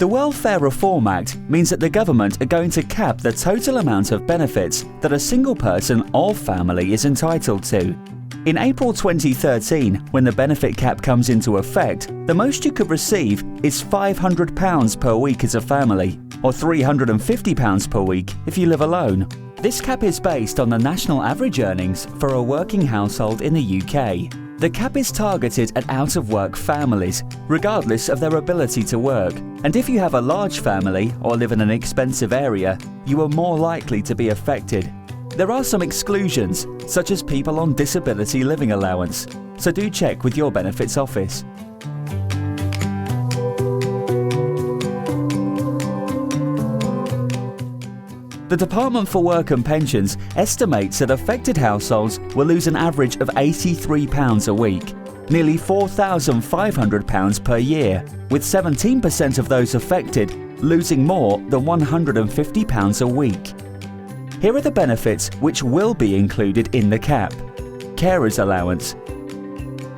The Welfare Reform Act means that the government are going to cap the total amount of benefits that a single person or family is entitled to. In April 2013, when the benefit cap comes into effect, the most you could receive is £500 per week as a family, or £350 per week if you live alone. This cap is based on the national average earnings for a working household in the UK. The cap is targeted at out-of-work families, regardless of their ability to work. And if you have a large family or live in an expensive area, you are more likely to be affected. There are some exclusions, such as people on disability living allowance, so do check with your benefits office. The Department for Work and Pensions estimates that affected households will lose an average of £83 a week, nearly £4,500 per year, with 17% of those affected losing more than £150 a week. Here are the benefits which will be included in the cap. Carers allowance,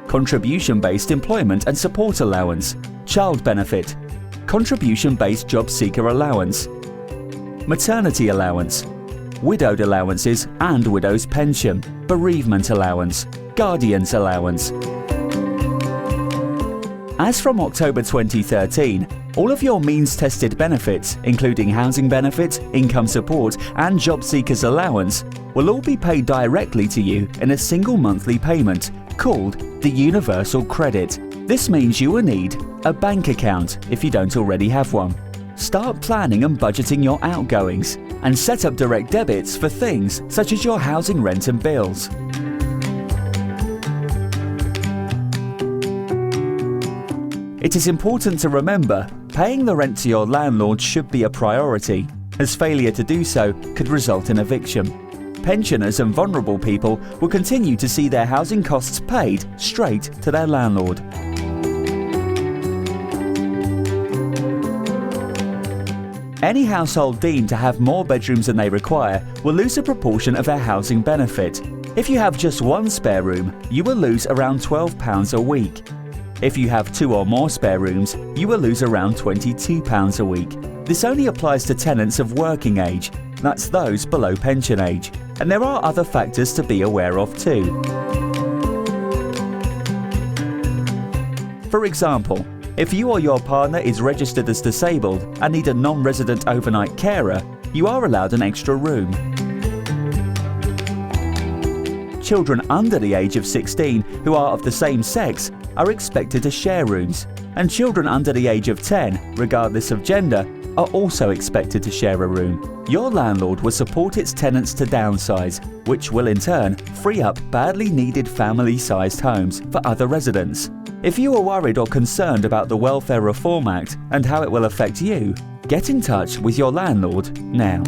contribution-based employment and support allowance, child benefit, contribution-based job seeker allowance, maternity allowance, widowed allowances and widow's pension, bereavement allowance, guardian's allowance. As from October 2013, all of your means-tested benefits, including housing benefit, income support and job seekers allowance, will all be paid directly to you in a single monthly payment called the Universal Credit. This means you will need a bank account if you don't already have one. Start planning and budgeting your outgoings and set up direct debits for things such as your housing rent and bills. It is important to remember, paying the rent to your landlord should be a priority, as failure to do so could result in eviction. Pensioners and vulnerable people will continue to see their housing costs paid straight to their landlord. Any household deemed to have more bedrooms than they require will lose a proportion of their housing benefit. If you have just one spare room, you will lose around £12 a week. If you have 2 or more spare rooms, you will lose around £22 a week. This only applies to tenants of working age, that's those below pension age. And there are other factors to be aware of too. For example, if you or your partner is registered as disabled and need a non-resident overnight carer, you are allowed an extra room. Children under the age of 16 who are of the same sex are expected to share rooms, and children under the age of 10, regardless of gender, are also expected to share a room. Your landlord will support its tenants to downsize, which will in turn free up badly needed family-sized homes for other residents. If you are worried or concerned about the Welfare Reform Act and how it will affect you, get in touch with your landlord now.